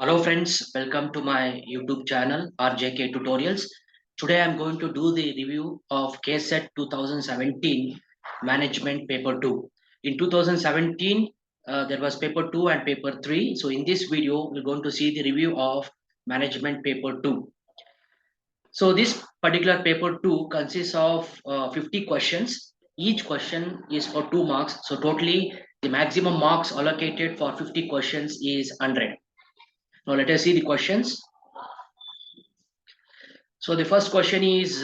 Hello friends, welcome to my YouTube channel RJK Tutorials. Today I'm going to do the review of Kset 2017 Management Paper 2. In 2017, there was Paper 2 and Paper 3. So in this video, we're going to see the review of Management Paper 2. So this particular Paper 2 consists of 50 questions. Each question is for 2 marks. So totally the maximum marks allocated for 50 questions is 100. Now let us see the questions. So the first question is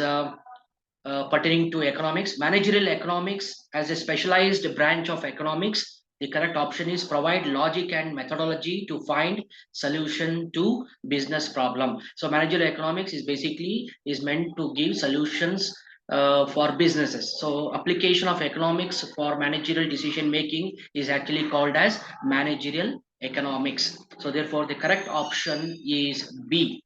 pertaining to economics. Managerial economics as a specialized branch of economics. The correct option is provide logic and methodology to find solution to business problem. So managerial economics is basically is meant to give solutions for businesses. So application of economics for managerial decision making is actually called as managerial economics. So therefore the correct option is B.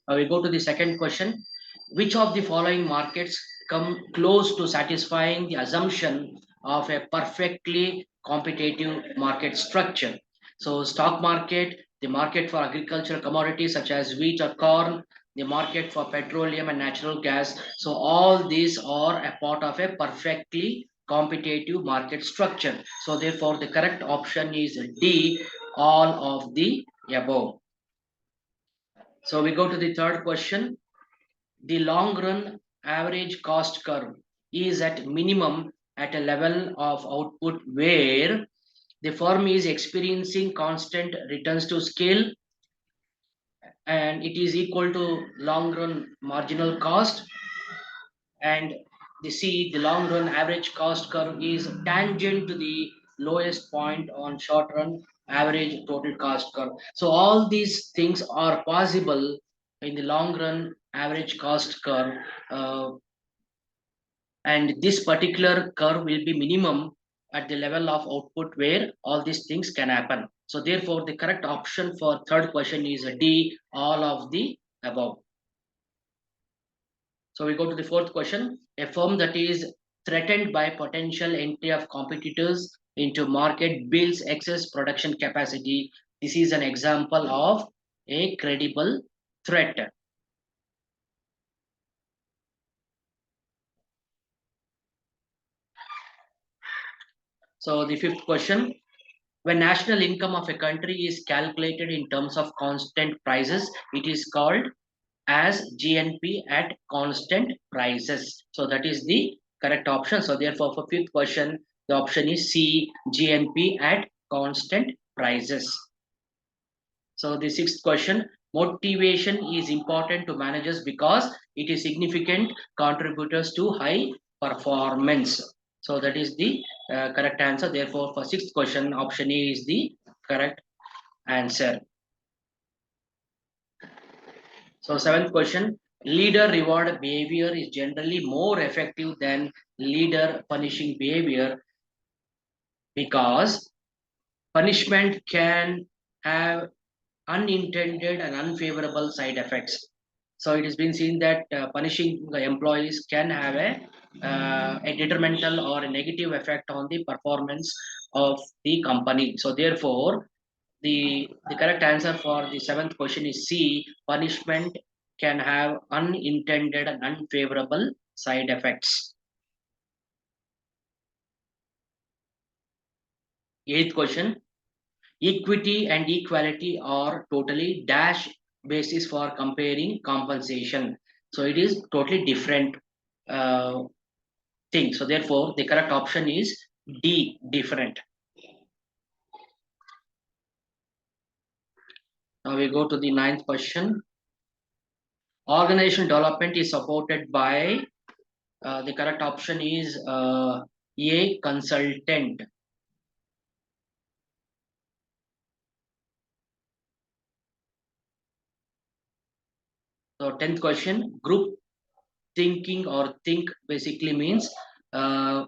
We go to the second question. Which of the following markets come close to satisfying the assumption of a perfectly competitive market structure? So, stock market, the market for agricultural commodities such as wheat or corn, the market for petroleum and natural gas. So, all these are a part of a perfectly competitive market structure. So, therefore, the correct option is D, all of the above. So, we go to the third question. The long run average cost curve is at minimum at a level of output where the firm is experiencing constant returns to scale and it is equal to long run marginal cost, and the long run average cost curve is tangent to the lowest point on short run average total cost curve. So all these things are possible in the long run average cost curve, and this particular curve will be minimum at the level of output where all these things can happen. So therefore the correct option for third question is D, all of the above. So we go to the fourth question. A firm that is threatened by potential entry of competitors into market builds excess production capacity. This is an example of a credible threat. So the fifth question. When national income of a country is calculated in terms of constant prices, it is called as GNP at constant prices. So that is the correct option. So therefore, for fifth question, the option is C, GNP at constant prices. So the sixth question, motivation is important to managers because it is significant contributors to high performance. So that is the correct answer. Therefore, for sixth question, option A is the correct answer. So seventh question, leader reward behavior is generally more effective than leader punishing behavior because punishment can have unintended and unfavorable side effects. So it has been seen that punishing the employees can have a detrimental or a negative effect on the performance of the company. So therefore, the correct answer for the seventh question is C. Punishment can have unintended and unfavorable side effects. Eighth question. Equity and equality are totally dash basis for comparing compensation. So it is totally different uh, thing. So therefore, the correct option is D, different. Now we go to the ninth question. Organizational development is supported by, the correct option is A, consultant. So 10th question, group thinking or think basically means uh,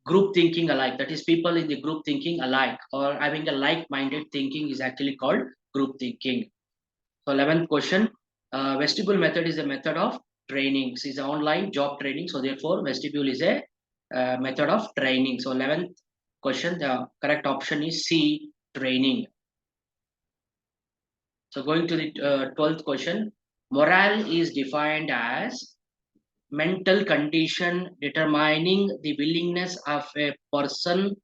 group thinking alike. That is people in the group thinking alike or having a like-minded thinking is actually called group thinking. So 11th question, vestibule method is a method of training. This is an online job training. So therefore vestibule is a method of training. So 11th question, the correct option is C, training. So going to the 12th question, morale is defined as mental condition determining the willingness of a person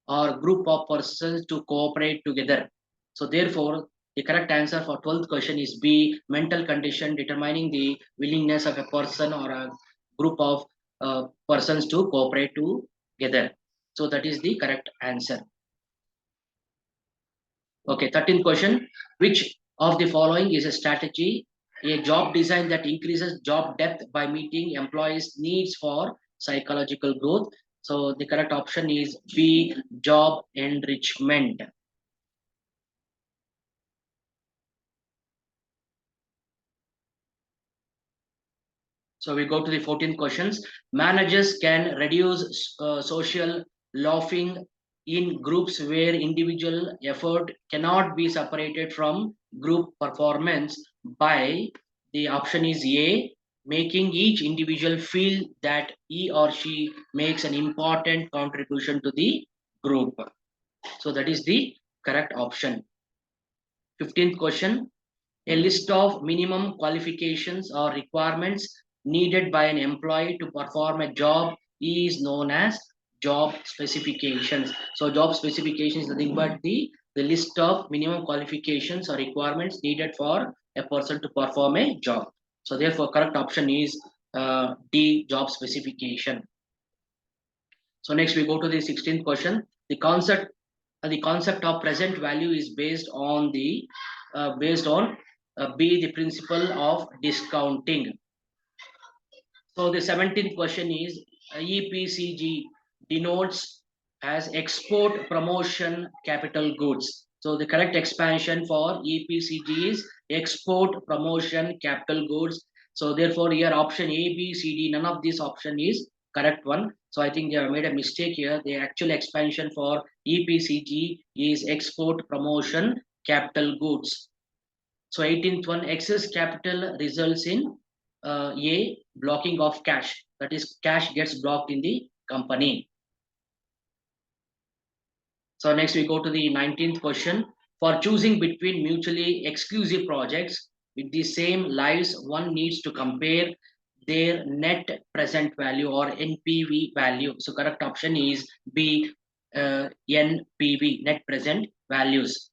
or group of persons to cooperate together. So therefore, the correct answer for 12th question is B, mental condition determining the willingness of a person or a group of persons to cooperate together. So that is the correct answer. Okay, 13th question. Which of the following is a strategy? A job design that increases job depth by meeting employees' needs for psychological growth. So the correct option is B, job enrichment. So we go to the 14th questions. Managers can reduce social laughing in groups where individual effort cannot be separated from group performance by the option is A, making each individual feel that he or she makes an important contribution to the group. So that is the correct option. 15th question, a list of minimum qualifications or requirements needed by an employee to perform a job is known as job specifications. So job specifications is nothing but the list of minimum qualifications or requirements needed for a person to perform a job. So therefore correct option is D, job specification. So next we go to the 16th question. The concept of present value is based on B, the principle of discounting. So the 17th question is EPCG denotes as export promotion capital goods. So the correct expansion for EPCG is export promotion capital goods. So therefore here option A, B, C, D, none of this option is correct one. So I think they have made a mistake here. The actual expansion for EPCG is export promotion capital goods. So 18th one, excess capital results in A, blocking of cash. That is, cash gets blocked in the company. So next we go to the 19th question. For choosing between mutually exclusive projects with the same lives, one needs to compare their net present value or NPV value. So correct option is B, NPV, net present values.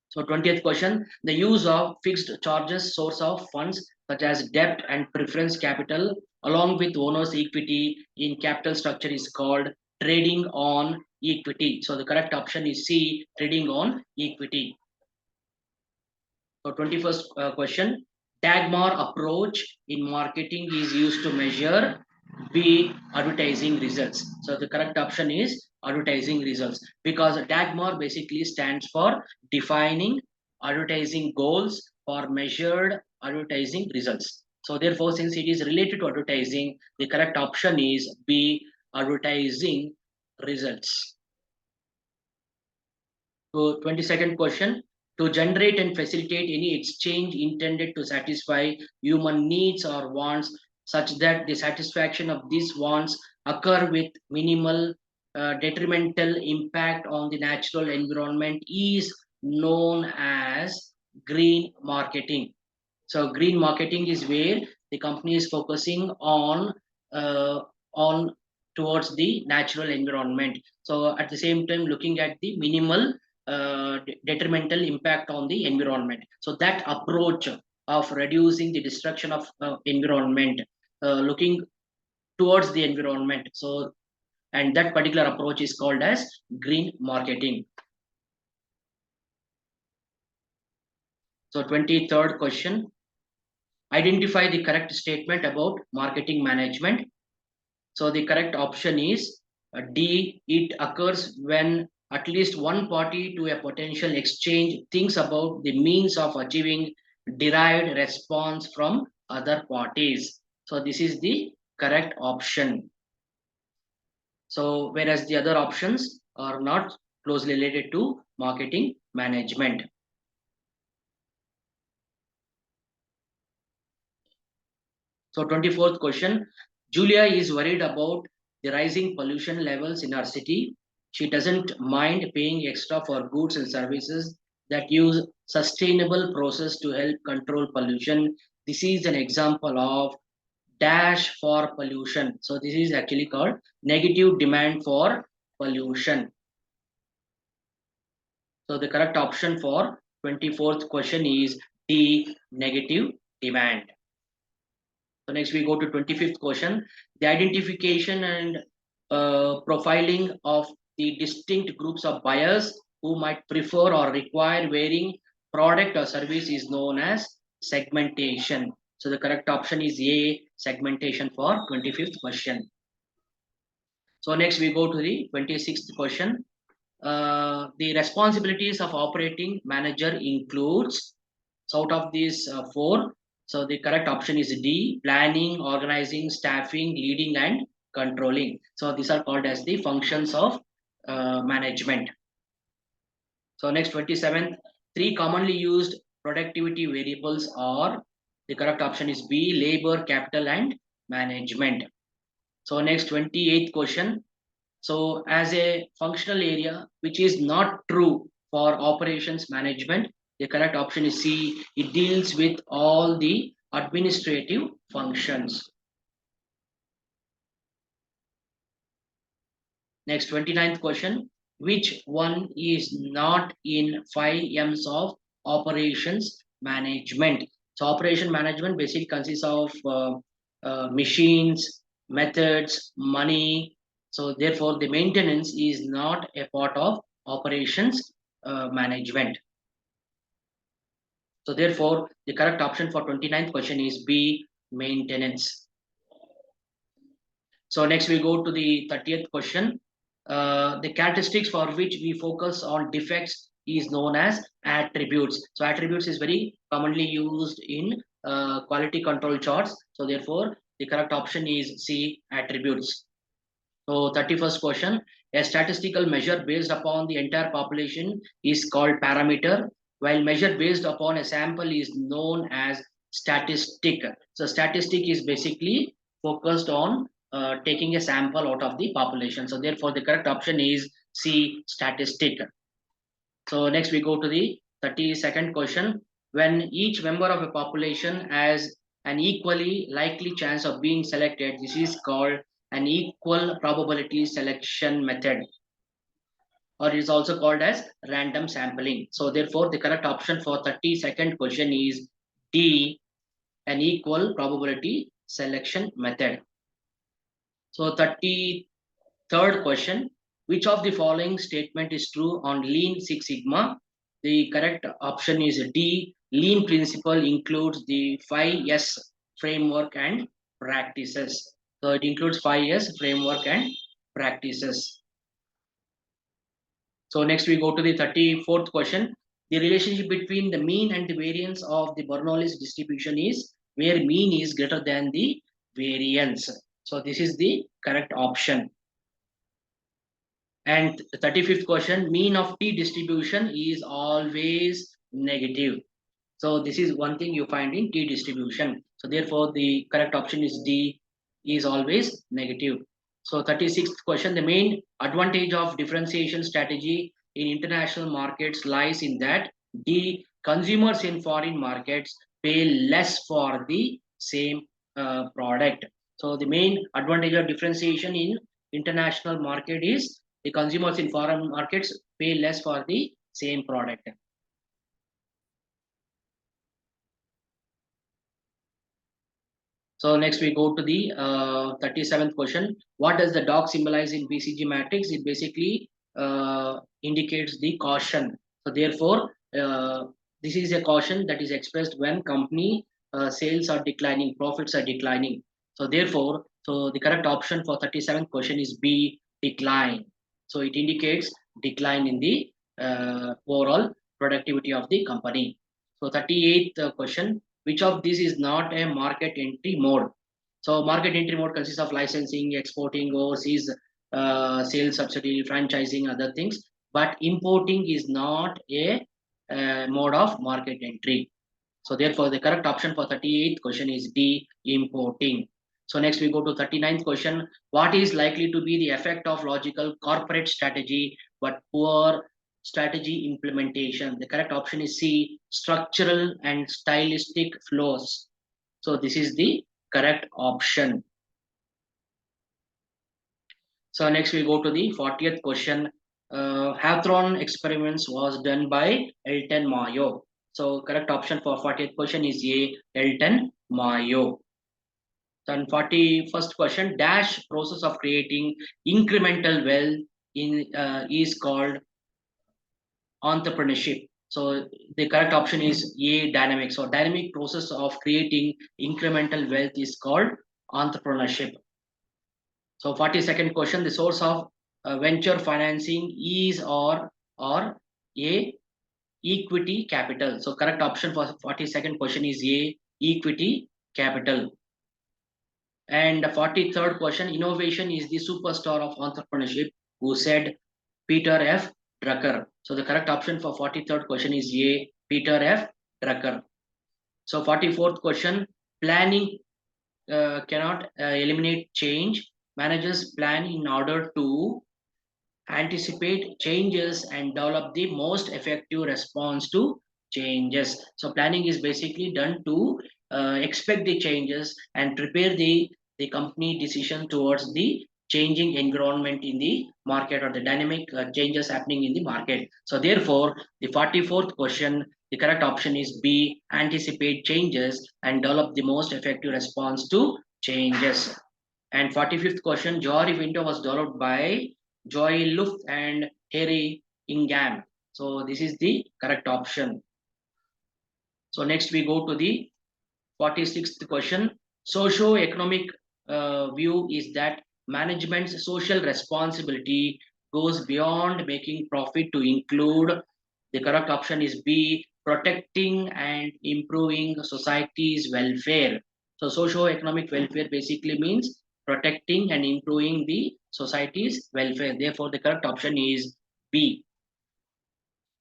So 20th question, the use of fixed charges source of funds such as debt and preference capital along with owner's equity in capital structure is called trading on equity. So the correct option is C, trading on equity. So 21st question, Dagmar approach in marketing is used to measure B, advertising results. So the correct option is advertising results because Dagmar basically stands for defining advertising goals for measured advertising results. So therefore, since it is related to advertising, the correct option is B, advertising results. So 22nd question, to generate and facilitate any exchange intended to satisfy human needs or wants such that the satisfaction of these wants occur with minimal detrimental impact on the natural environment is known as green marketing. So green marketing is where the company is focusing uh, on towards the natural environment. So at the same time, looking at the minimal detrimental impact on the environment. So that approach of reducing the destruction of environment, looking towards the environment. So and that particular approach is called as green marketing. So 23rd question, identify the correct statement about marketing management. So the correct option is D. It occurs when at least one party to a potential exchange thinks about the means of achieving derived response from other parties. So this is the correct option. So whereas the other options are not closely related to marketing management. So 24th question, Julia is worried about the rising pollution levels in our city. She doesn't mind paying extra for goods and services that use sustainable process to help control pollution. This is an example of dash for pollution. So this is actually called negative demand for pollution. So the correct option for 24th question is D, negative demand. So next we go to 25th question. The identification and profiling of the distinct groups of buyers who might prefer or require varying product or service is known as segmentation. So the correct option is A, segmentation for 25th question. So next we go to the 26th question. The responsibilities of operating manager includes, so out of these four, so the correct option is D, planning, organizing, staffing, leading and controlling. So these are called as the functions of management. So next 27th, three commonly used productivity variables are, the correct option is B, labor, capital and management. So next 28th question. So as a functional area, which is not true for operations management, the correct option is C. It deals with all the administrative functions. Next 29th question. Which one is not in 5 M's of operations management? So operation management basically consists of machines, methods, money. So therefore, the maintenance is not a part of operations management. So therefore, the correct option for 29th question is B, maintenance. So next we go to the 30th question. The characteristics for which we focus on defects is known as attributes. So attributes is very commonly used in quality control charts. So therefore, the correct option is C, attributes. So 31st question, a statistical measure based upon the entire population is called parameter, while measure based upon a sample is known as statistic. So statistic is basically focused on taking a sample out of the population. So therefore, the correct option is C, statistic. So next we go to the 32nd question. When each member of a population has an equally likely chance of being selected, this is called an equal probability selection method, or it is also called as random sampling. So therefore, the correct option for 32nd question is D, an equal probability selection method. So 33rd question, which of the following statement is true on Lean Six Sigma? The correct option is D. Lean principle includes the 5S framework and practices. So it includes 5S framework and practices. So next we go to the 34th question. The relationship between the mean and the variance of the Bernoulli's distribution is where mean is greater than the variance. So this is the correct option. And the 35th question, mean of T distribution is always negative. So this is one thing you find in T distribution. So therefore, the correct option is D, is always negative. So 36th question, the main advantage of differentiation strategy in international markets lies in that D, consumers in foreign markets pay less for the same product. So the main advantage of differentiation in international market is the consumers in foreign markets pay less for the same product. So next we go to the 37th question. What does the dog symbolize in BCG matrix? It basically indicates the caution. So therefore, this is a caution that is expressed when company sales are declining, profits are declining. So therefore, so the correct option for 37th question is B, decline. So it indicates decline in the overall productivity of the company. So 38th question, which of these is not a market entry mode? So market entry mode consists of licensing, exporting, overseas sales, subsidy, franchising, other things. But importing is not a mode of market entry. So therefore, the correct option for 38th question is D, importing. So next we go to 39th question. What is likely to be the effect of logical corporate strategy but poor strategy implementation. The correct option is C, structural and stylistic flows. So this is the correct option. So next we go to the 40th question. Hathron experiments was done by Elton Mayo. So correct option for 40th question is A, Elton Mayo. Then 41st question, dash process of creating incremental wealth is called entrepreneurship. So the correct option is A, dynamic. So dynamic process of creating incremental wealth is called entrepreneurship. So 42nd question, the source of venture financing is or A, equity capital. So correct option for 42nd question is A, equity capital. And the 43rd question, innovation is the superstar of entrepreneurship, who said Peter F. Drucker. So the correct option for 43rd question is A, Peter F. Drucker. So 44th question, planning cannot eliminate change. Managers plan in order to anticipate changes and develop the most effective response to changes. So planning is basically done to expect the changes and prepare the company decision towards the changing environment in the market or the dynamic changes happening in the market. So therefore, the 44th question, the correct option is B, anticipate changes and develop the most effective response to changes. And 45th question, Jory window was developed by Joy Luft and Harry Ingham. So this is the correct option. So next we go to the 46th question. Socio-economic view is that management's social responsibility goes beyond making profit to include, the correct option is B, protecting and improving society's welfare. So socio-economic welfare basically means protecting and improving the society's welfare. Therefore, the correct option is B.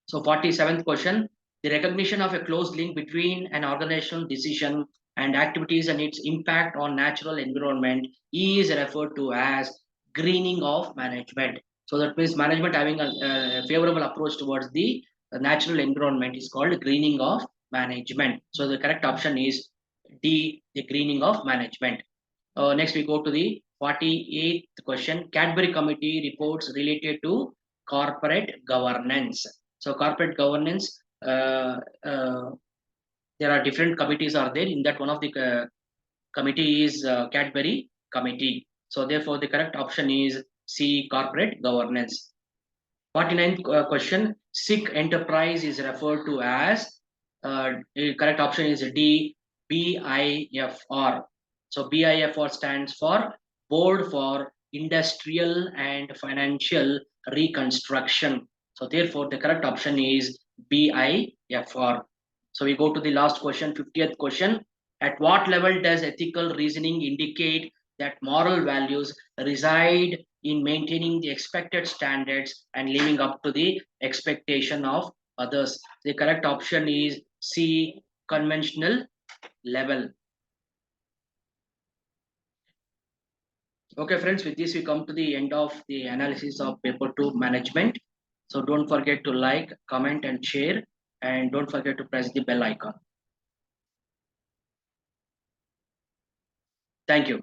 So 47th question, the recognition of a close link between an organizational decision and activities and its impact on natural environment is referred to as greening of management. So that means management having a favorable approach towards the natural environment is called greening of management. So the correct option is D, the greening of management. Next we go to the 48th question, Cadbury Committee reports related to corporate governance. So corporate governance, there are different committees are there. In that, one of the committee is Cadbury Committee. So therefore, the correct option is C, corporate governance. 49th question, SICK enterprise is referred to as, the correct option is D, BIFR. So BIFR stands for Board for Industrial and Financial Reconstruction. So therefore, the correct option is BIFR. So we go to the last question, 50th question. At what level does ethical reasoning indicate that moral values reside in maintaining the expected standards and living up to the expectation of others? The correct option is C, conventional level. Okay, friends, with this we come to the end of the analysis of paper 2 management. So don't forget to like, comment and share, and don't forget to press the bell icon. Thank you.